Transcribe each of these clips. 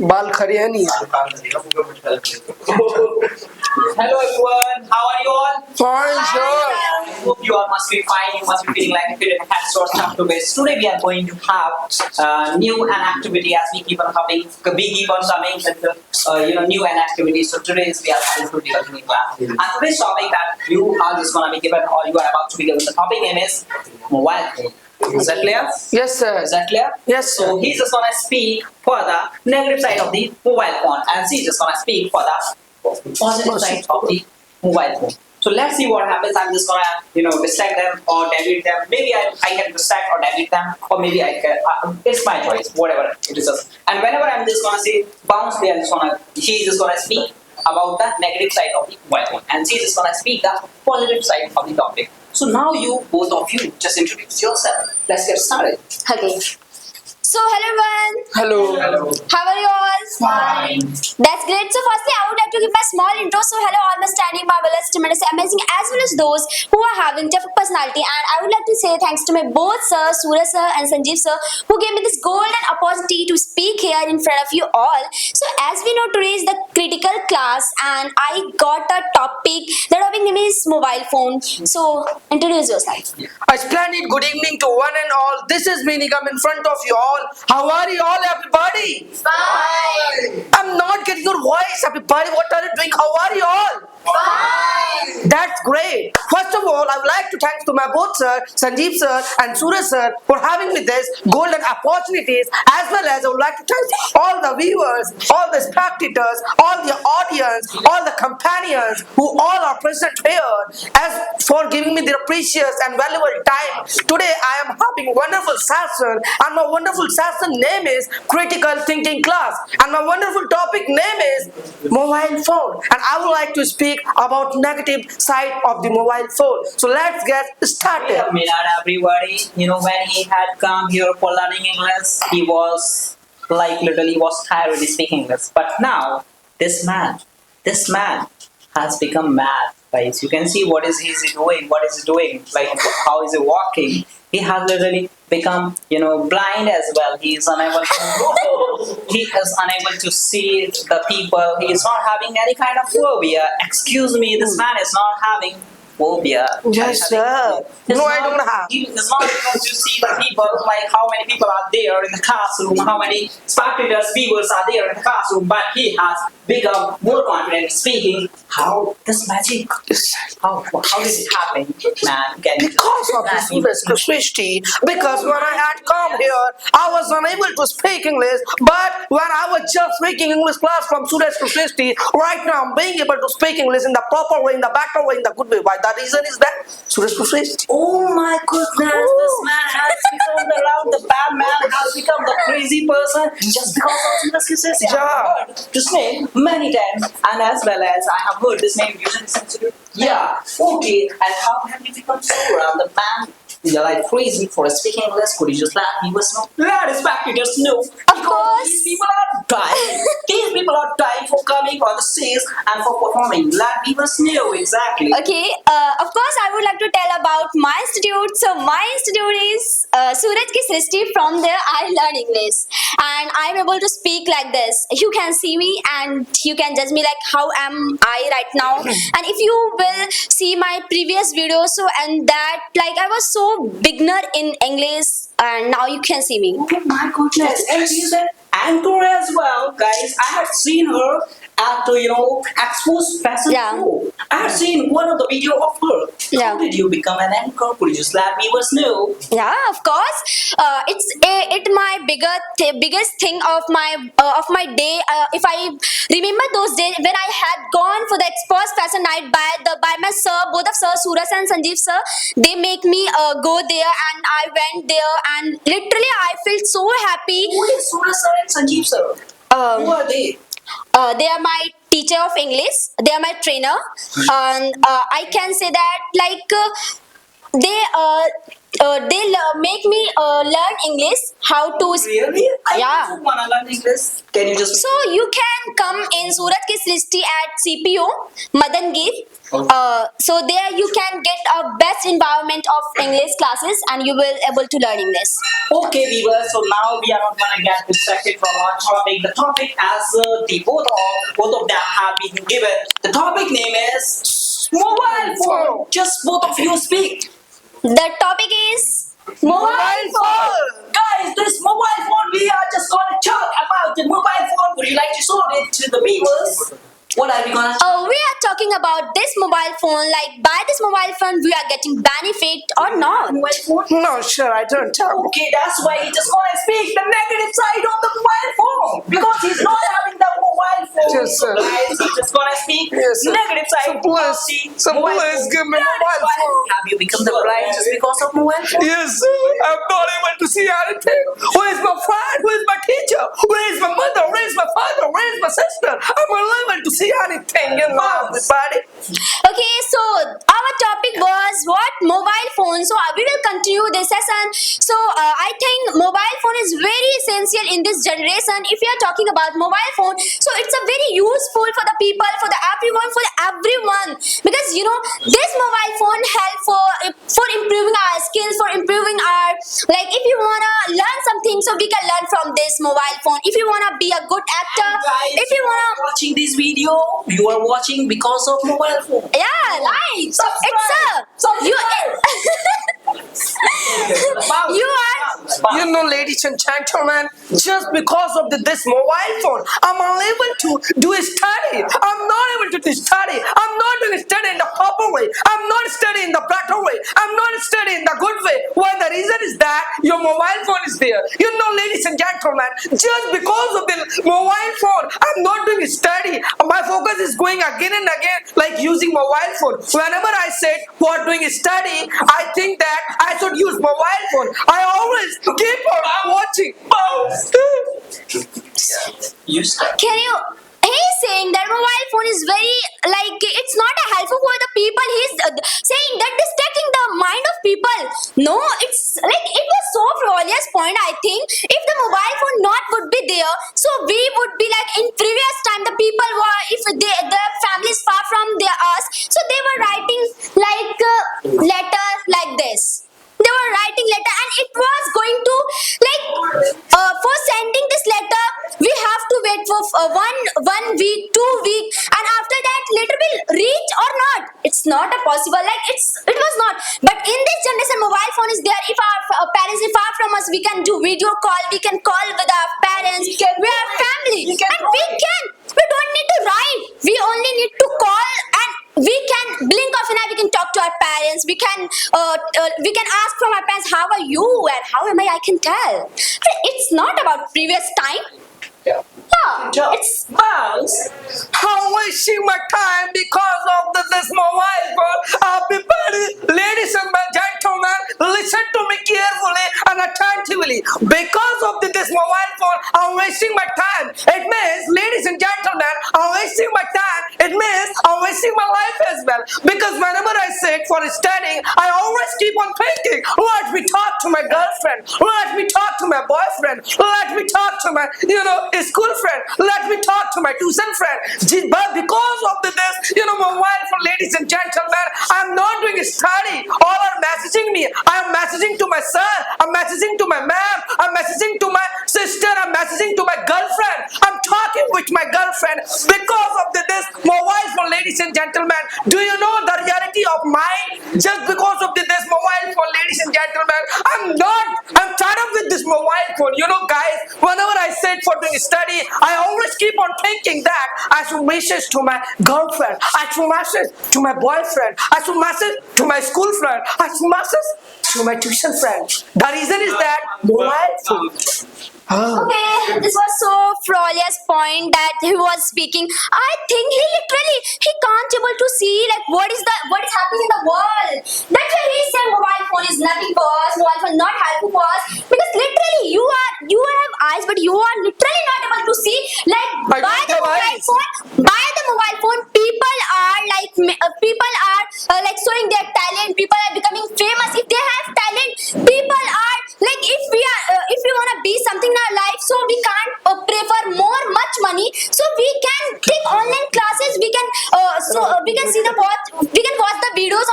बाल खड़े हैं नहीं। Hello everyone, how are you all? Fine, sure. I hope you all must be fine. You must be feeling like fit and have sort of to base. Today we are going to have new an activity as we keep on coming. We keep on coming with new an activity. So today we are having to deal with class. And today's topic that you are just gonna be given or you are about to be given. The topic name is mobile phone. Is that clear? Yes, sir. Is that clear? Yes, sir. So he's just gonna speak for the negative side of the mobile phone, and she's just gonna speak for the positive side of the mobile phone. So let's see what happens. I'm just gonna distract them or delete them. Maybe I can distract or delete them, or maybe I can. It's my choice. Whatever it is. And whenever I'm just gonna say bounce, they are just gonna. She's just gonna speak about the negative side of the mobile phone, and she's just gonna speak the positive side of the topic. So now you both of you just introduce yourself. Let's get started. Okay. So hello everyone. Hello. How are you all? Fine. That's great. So firstly, I would like to give my small intro. So hello all my standing, marvelous, tremendous, amazing, as well as those who are having different personality. And I would like to say thanks to my both sir, Suraj sir and Sanjeev sir, who gave me this golden opportunity to speak here in front of you all. So as we know, today is the critical class, and I got a topic. The topic name is mobile phone. So introduce yourself. A splendid good evening to one and all. This is me, Nigam, in front of you all. How are you all, everybody? Fine. I'm not getting your voice, everybody. What are you doing? How are you all? Fine. That's great. First of all, I would like to thank to my both sir, Sanjeev sir and Suraj sir for having me this golden opportunities, as well as I would like to thank all the viewers, all the spectators, all the audience, all the companions who all are present here, as for giving me their precious and valuable time. Today I am having wonderful session, and my wonderful session name is Critical Thinking Class, and my wonderful topic name is mobile phone, and I would like to speak about negative side of the mobile phone. So let's get Wait started. a minute, everybody. When he had come here for learning English, he was like literally was tired with speaking English. But now, this man has become mad. Guys, you can see what is he doing, like how is he walking. He has literally become, blind as well. He is unable to see the people. He is not having any kind of phobia. Excuse me, this man is not having phobia. Yes, sir. No, I don't have. It's not because you see the people, like how many people are there in the classroom, how many spectators, viewers are there in the classroom, but he has become more confident in speaking. How this magic? How did it happen, man? Can you Because of let this me- Christianity, because when I had come here, I was unable to speak English, but when I was just making English class from Suresh Christianity, right now I'm being able to speak English in the proper way, in the better way, in the good way. Why the reason is that Suresh Christianity. Oh my goodness, this man has become the bad man has become the crazy person just because of this consistency. I have heard this name many times, and as well as I have heard this name using sensitive. Yeah, okay, and how have you become so the man? You're like crazy for speaking English. Could you just let viewers know? Let the spectators know. Of course. These people are dying. These people are dying for coming on the stage and for performing. Let viewers know exactly. Okay, of course, I would like to tell about my institute. So, my institute is Suraj Ki Srishti. From there, I learn English, and I'm able to speak like this. You can see me, and you can judge me like how am I right now. And if you will see my previous videos, so and that like I was so beginner in English, and now you can see me. Oh my goodness, and she's an anchor as well, guys. I have seen her at Expo's fashion Yeah. show. I have seen one of the video of her. Yeah. How did you become an anchor? Could you just let viewers know? Yeah, of course. It's my biggest thing of my day. If I remember those days when I had gone for the Expo's fashion night by my sir, both of sir Suraj and Sanjeev sir, they make me go there, and I went there, and literally I felt so happy. Who is Suraj sir and Sanjeev sir? Who are they? They are my teacher of English. They are my trainer, and I can say that like they make me learn English, how to. Really? I Yeah. also wanna learn English. Can you just? So you can come in Surat Ki Srishti at CPO Madangir. So there you can get a best environment of English classes and you will able to learn English. Okay, viewers. So now we are not gonna get distracted from our topic. The topic, as the both of them have been given. The topic name is mobile phone. Just both of you speak. The topic is mobile phone. Guys, this mobile phone, we are just gonna talk about the mobile phone. Would you like to show it to the viewers? What are we gonna? We are talking about this mobile phone. Like by this mobile phone, we are getting benefit or not. Mobile phone? No, sure, I don't tell. Okay, that's why he just gonna speak the negative side of the mobile phone because he's not having the mobile phone. Yes, sir. So guys, he's just gonna speak Yes, sir. negative side. So please give me mobile phone. Have you become the blind just because of mobile phone? Yes, sir. I'm not able to see anything. Where is my friend? Where is my teacher? Where is my mother? Where is my father? Where is my sister? I'm unable to see anything, you know, everybody. Okay, so our topic was what mobile phone. So we will continue this session. So I think mobile phone is very essential in this generation. If we are talking about mobile phone, so it's a very useful for the people, for the everyone, because you know this mobile phone help for improving our skills, for improving our, like if you wanna learn something, so we can learn from this mobile phone. If you wanna be a good actor, Guys, if you wanna watching this video, you are watching because of mobile phone. yeah, right. So it's you. You are. You know, ladies and gentlemen, just because of this mobile phone, I'm unable to do a study. I'm not able to do study. I'm not doing study in the proper way. I'm not studying in the better way. I'm not studying in the good way. Well, the reason is that your mobile phone is there. You know, ladies and gentlemen, just because of the mobile phone, I'm not doing study. My focus is going again and again, like using mobile phone. Whenever I said for doing study, I think that I should use mobile phone. I always keep on watching. You start. Can you? He's saying that mobile phone is very, like, it's not a helpful for the people. He's saying that distracting the mind of people. No, it's like it was so frivolous point. I think if the mobile phone not would be there, so we would be like in previous time the people were, if their families far from their us, so they were writing like letter like this. They were writing letter and it was going to like for sending this letter we have to wait for one week, 2 week, and after that letter will reach or not. It's not a possible, like it was not. But in this generation mobile phone is there. If our parents are far from us, we can do video call, we can call with our parents, we have family, and we don't need to write, we only need to call and we can blink of an eye, we can talk to our parents, we can ask from our parents, how are you and how am I can tell. But it's not about previous time. Yeah, it's I'm wasting my time because of this mobile phone. Everybody, ladies and gentlemen, listen to me carefully and attentively. Because of this mobile phone, I'm wasting my time. It means, ladies and gentlemen, I'm wasting my time. It means I'm wasting my life as well. Because whenever I sit for studying, I always keep on thinking, let me talk to my girlfriend, let me talk to my boyfriend, let me talk to my, school friend, let me talk to my tuition friend. But because of this, mobile phone, ladies and gentlemen, I'm not doing study. All are messaging me. I'm messaging to my son. I'm messaging to my mom. I'm messaging to my sister. I'm messaging to my girlfriend. I'm talking with my girlfriend because of this mobile phone, ladies and gentlemen. Do you know the reality of mine? Just because of this mobile phone, ladies and gentlemen, I'm tired of with this mobile phone. Guys, whenever I sit for doing study, I always keep on thinking that I should message to my girlfriend, I should message to my boyfriend, I should message to my school friend, I should message to my tuition friend. The reason is that mobile phone. okay, this was so frivolous point that he was speaking. I think he can't able to see like what is happening in the world. That's why he said mobile phone is nothing for us, mobile phone not helpful for us, because literally you have eyes but you are literally not able to see. Like by the mobile phone people are like showing their talent, people are becoming famous. If they have talent, people are like, if we want to be something in our life, so we can't prefer much money, so we can take online classes. We can we can see the we can watch the videos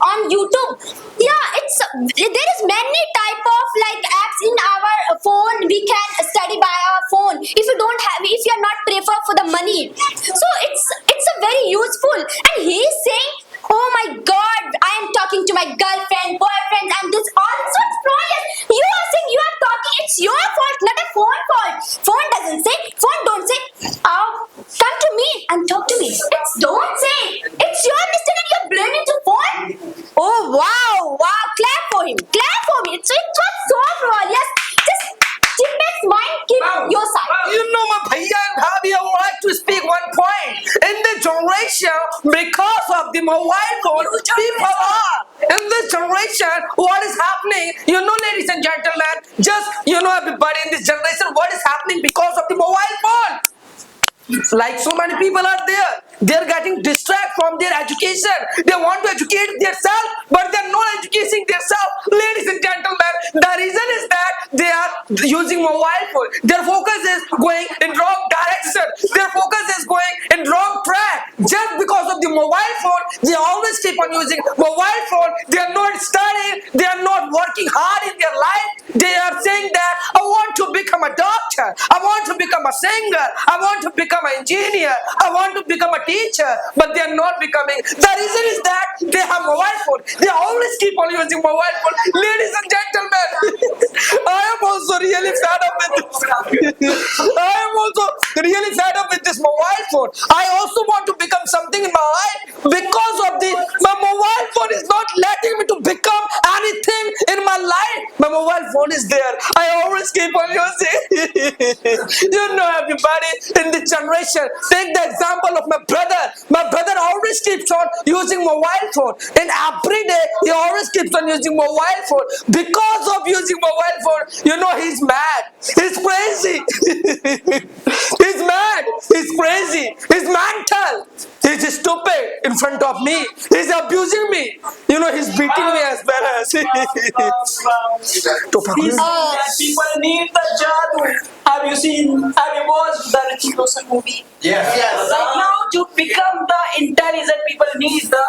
on YouTube. Yeah, it's there is many type of like apps in our phone. We can study by our phone. If you don't have, if you are not prefer for the money, so it's a very useful. And he is saying, oh my God, I am talking to my girlfriend, boyfriend, and this all. So it's flawless. You are saying you are talking. It's your fault, not a phone fault. Phone doesn't say. Phone don't say. Come to me and talk to me. It's don't say. It's your mistake and you're blaming to phone. Oh wow, wow! Clap for him. Clap for me. It was so flawless. Just Chippe's mind, keep your side. You know, my bhaiya and bhabhi, I would like to speak one point. In this generation, because of the mobile phone, people are. In this generation, what is happening? You know, ladies and gentlemen, just, you know, everybody in this generation, what is happening because of the mobile phone? Like so many people are there, they're getting distracted from their education. They want to educate themselves, but they're not educating themselves. Ladies and gentlemen, the reason is that they are using mobile phone. Their focus is going in wrong direction. Their focus is going in wrong track. Just because of the mobile phone, they always keep on using mobile phone. They are not studying. They are not working hard in their life. They are saying that I want to become a doctor. I want to become a singer. I want to become an engineer. I want to become a teacher, but they are not becoming. The reason is that they have mobile phone. They always keep on using mobile phone. Ladies and gentlemen, I am also really fed up with this. I am also really fed up with this mobile phone. I also want to become something in my life because of my mobile phone is not letting me to become anything in my life. My mobile phone is there. I always keep on using. You know, everybody in this generation, take the example of my brother. My brother always keeps on using mobile phone, and every day he always keeps on using mobile phone. Because of using mobile phone, you know, he's mad. He's crazy. He's mad. He's crazy. He's mental. He's stupid in front of me. He's abusing me. You know, he's beating me as well as. People need the jadoo. Have you watched the Hrithik Roshan movie? Yes. Right now, to become the intelligent people need the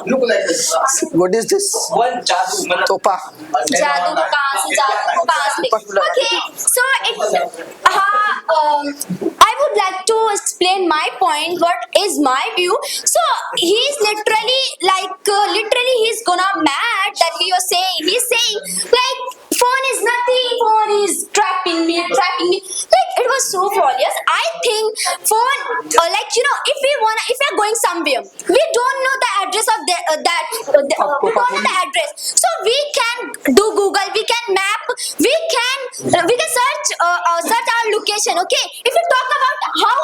Look like this. What is this? one jadoo. मतलब Topa. जादू को कहाँ से okay, so it's I would like to explain my point, what is my view. So he's literally literally he's gonna mad that we are saying, he's saying like phone is nothing, phone is trapping me, like it was so flawless. I think phone like, you know, if we're going somewhere, we don't know the address of we don't know the address, so we can do Google, we can map, we can search our location. Okay, if you talk about how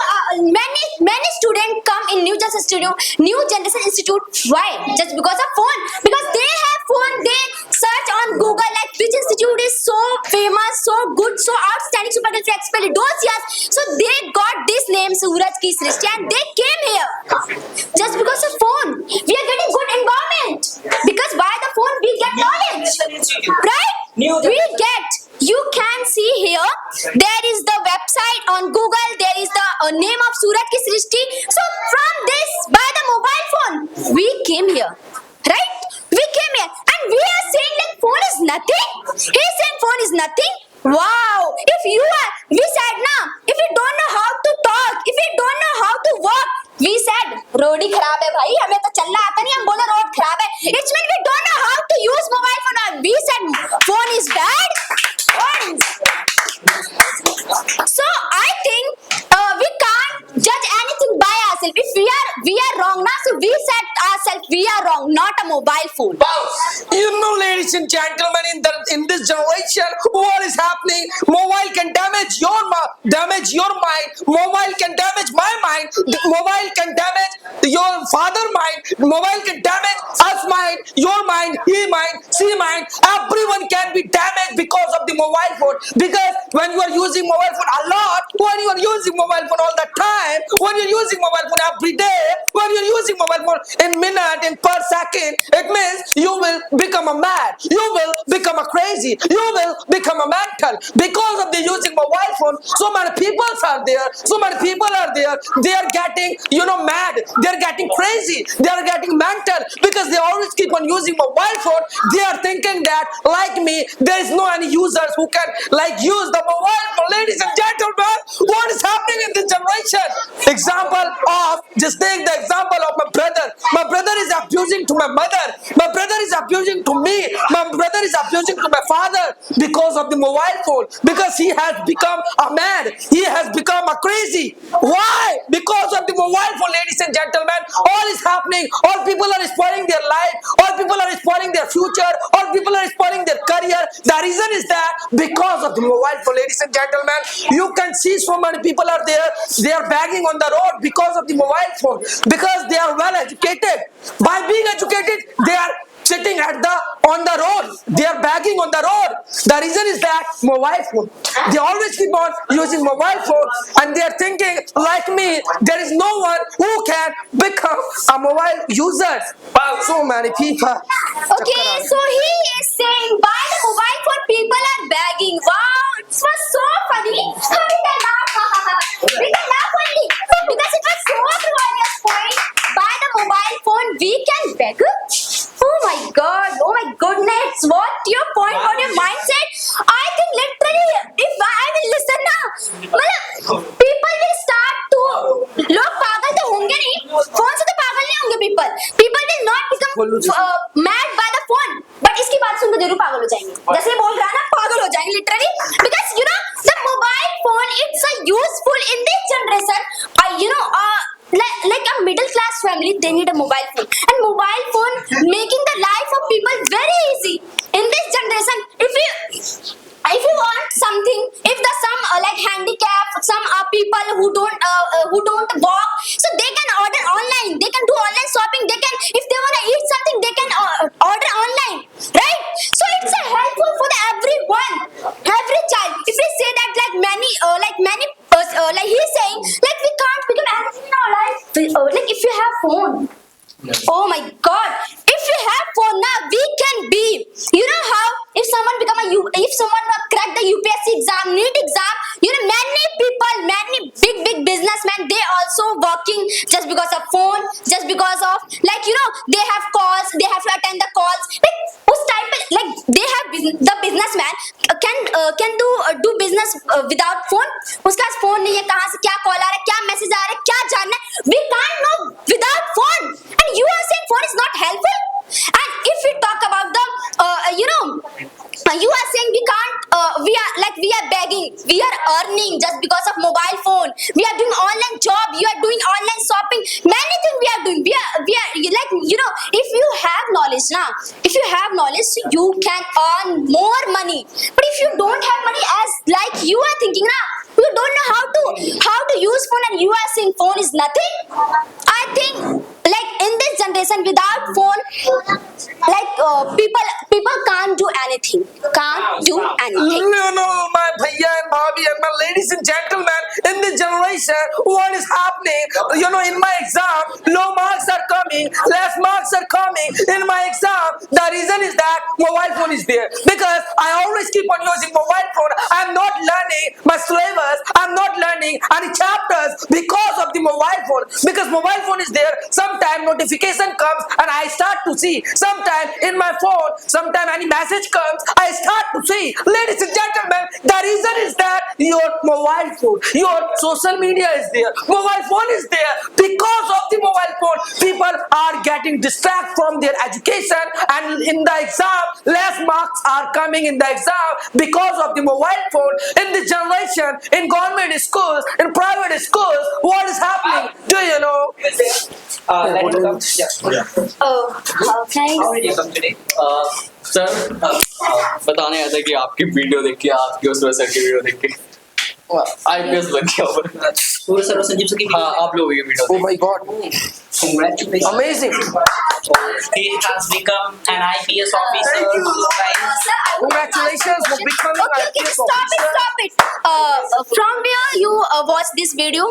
many students come in New Generation Institute, why? Just because of phone, because they have phone, they search on Google like which institute is so famous, so good, so outstanding, super duper expert, those years, so they got this name Suraj Ki Srishti and they came here just because of phone. We are getting good environment because by the phone we get knowledge, right? We get, you can see here, there is the website on Google, there is the name of Suraj Ki Srishti. So from this, by the mobile phone, we came here, right? We came here and we are saying like phone is nothing. He's saying phone is nothing. Wow, we said now, if you don't know how to talk, if you don't know how to walk, we said road ही खराब है भाई, हमें तो चलना आता नहीं, हम बोले रोड खराब है. It's mean we don't know how to use mobile phone. We said phone is bad. So I think we can't judge anything by ourselves. If we are wrong now, so we said ourselves we are wrong, not a mobile phone. You know, ladies and gentlemen, in this generation, what is happening? Mobile can damage your mind. Mobile can damage my mind. Mobile can damage your father mind. Mobile can damage us mind, your mind, he mind, she mind. Everyone can be damaged because of the mobile phone. Because when you are using mobile phone a lot, when you are using mobile phone all the time, when you're using mobile phone every day, when you're using mobile phone in minute, in per second, it means you will become a mad, you will become a crazy, you will become a mental because of the using mobile phone. So many people are there, they are getting mad, they are getting crazy, they are getting mental because they always keep on using mobile phone. They are thinking that like me there is no any users who can use the mobile phone. Ladies and gentlemen, what is happening in this generation? Just take the example of my brother is abusing to my mother, my brother is abusing to me, my brother is abusing to my father because of the mobile phone, because he has become a mad, he has become a crazy. Why? Because of the mobile phone, ladies and gentlemen. All is happening, all people are spoiling their life, all people are spoiling their future, all people are spoiling their career. The reason is that because of the mobile phone, ladies and gentlemen. You can see so many people are there, they are begging on the road because of the mobile phone, because they are well educated. By being educated, they are sitting on the road, they are begging on the road. The reason is that mobile phone. They always keep on using mobile phone and they are thinking like me, there is no one who can become a mobile user. Wow, so many people. Okay, so he is saying by the mobile phone people are begging. Wow, it was so funny. We can laugh only because it was so glorious point. By the mobile phone we can beg. Oh my god, oh my goodness, what your point, what your mindset? I think literally if I will listen now, people will start to लोग पागल तो होंगे नहीं, phone से तो पागल नहीं होंगे people will not become mad by the phone, but इसकी बात सुनकर जरूर पागल हो जाएंगे, जैसे बोल रहा है ना, पागल हो जाएंगे literally because the mobile phone it's a useful in this generation. Like a middle class family, they need a mobile phone, and mobile phone making the life of people very easy in this generation. If you want something, if the some like handicap, some people who don't walk, so they can order online, they can do online shopping, they can, if they want to eat something, they can order online, right? So it's a helpful for the everyone, every child. If we say that like he's saying like we can't become anything in our life, like if you have phone. Oh my god, if you have phone now we can be, how if someone crack the UPSC exam, NEET exam, many people, many big businessmen, they also working just because of phone, just because of they have calls, they have to attend the calls, like उस type like they have the businessman can do business without phone. उसके पास phone नहीं है, कहाँ से क्या call आ रहा है, क्या message आ रहा है, क्या जानना है, we can't know without phone. And you are saying phone is not helpful? And if we talk about the you are saying we can't we are begging, we are earning just because of mobile phone, we are doing online job, you are doing online shopping, many things we are doing, we are like if you have knowledge now, if you have knowledge you can earn more money. But if you don't have money, as like you are thinking now, you don't know how to use phone, and you are saying phone is nothing. I think like in this generation without phone, like people can't do anything, My bhaiya and bhabhi and my ladies and gentlemen, in this generation what is happening, in my exam low marks are coming, less marks are coming in my exam. The reason is that mobile phone is there, because I always keep on using mobile phone. I'm not learning my syllabus, I'm not learning any chapters because of the mobile phone, because mobile phone is there. Sometime notification comes and I start to see, sometime in my phone, sometime any message comes, I start to see. Ladies and gentlemen, the reason is that your mobile phone, your social media is there, mobile phone is there. Because of the mobile phone, people are getting distracted from their education, and in the exam less marks are coming in the exam because of the mobile phone. In this generation, in government schools, in private schools, what is happening? Do you know? Let me come. Yeah. Oh, thanks. How did you come today? Sir बताने आया था कि आपकी video देख के, आपकी उस sir की वीडियो देख के IPS बन गया। सूर्य सर और संजीव सर की हाँ, आप लोगों की video Oh my God. Congratulations. Amazing. He has become an IPS officer. Thank you. So guys, Sir, I would Congratulations for like to becoming okay, an okay, IPS stop it, officer. stop it. From where you watch this video?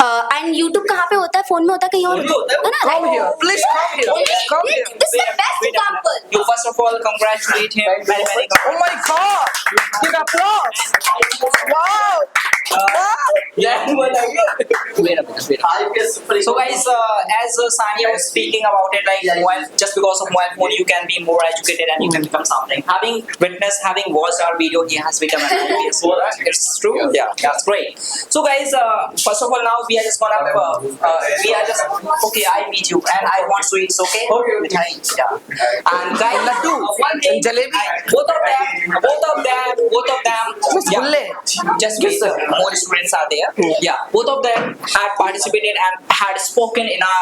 And YouTube कहाँ पे होता है? Phone में होता है कहीं और? Phone में होता है? है ना? Come here. Please come here. Please come here. This is the best example. you first of all congratulate him. Very, very Oh my God. Give applause. Wow. Wow. Yeah. Wait a minute. So guys, as Sania was speaking about it, like mobile, just because of mobile phone, you can be more educated and you can become something. Having witnessed, having watched our video, he has become an IPS. So it's true. Yeah, that's great. So guys, first of all, now we are just gonna, okay, I meet you and I want sweets. Okay. Okay. Yeah. And guys, Laddu one thing, and jalebi. both of them. Gulle. Just wait. More students are there. Yeah, both of them had participated and had spoken in a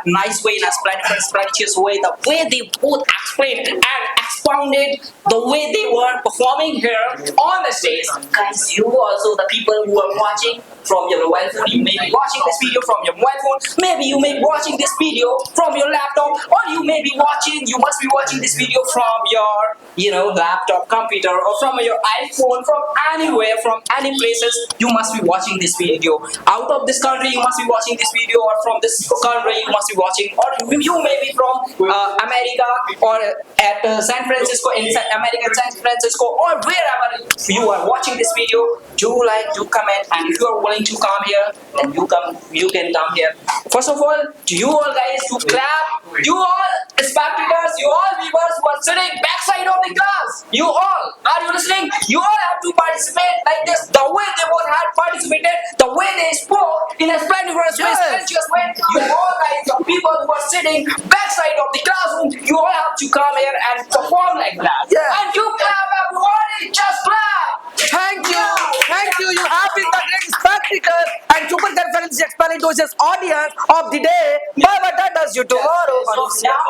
nice way, in a splendid way. The way they both explained and expounded the way they were performing here on the stage. Guys, you also, the people who are watching from your mobile phone, you may be watching this video from your mobile phone. Maybe you may be watching this video from your laptop, or you must be watching this video from your, laptop, computer, or from your iPhone, from anywhere, from any places. You must be watching this video. Out of this country, you must be watching this video, or from this country, you must be watching, or you may be from America, or at San Francisco, in American San Francisco, or wherever you are watching this video. Do like, do comment, and if you are willing to come here, then you can come here. First of all, to you all guys to clap, you all spectators, you all viewers who are sitting backside of the class, you all, are you listening? You all have to participate like this, the way they both had participated, the way they spoke in a splendid way, Yes. you all guys, the people who are sitting backside of the classroom, you all have to come here and perform like that. Yeah. And you clap, everybody, just clap. Thank you. Thank you. You have been the great spectacle and super conference explanators audience of the day. Bye bye. That does you tomorrow. So now,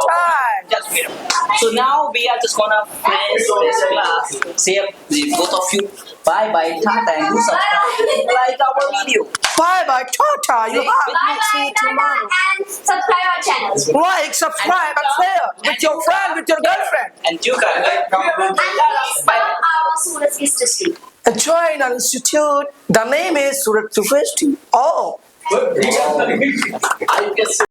just wait a minute. So now we are just gonna finish this class. Say both of you bye bye, tata, and do subscribe like our video. Bye bye. Tata. You have Bye to see you bye, tomorrow. and subscribe our channel. Like, subscribe, and share with your friend, with your girlfriend. And you guys come And please bye. come our Surat History. Join our institute. The name is Surat University. Oh. I guess.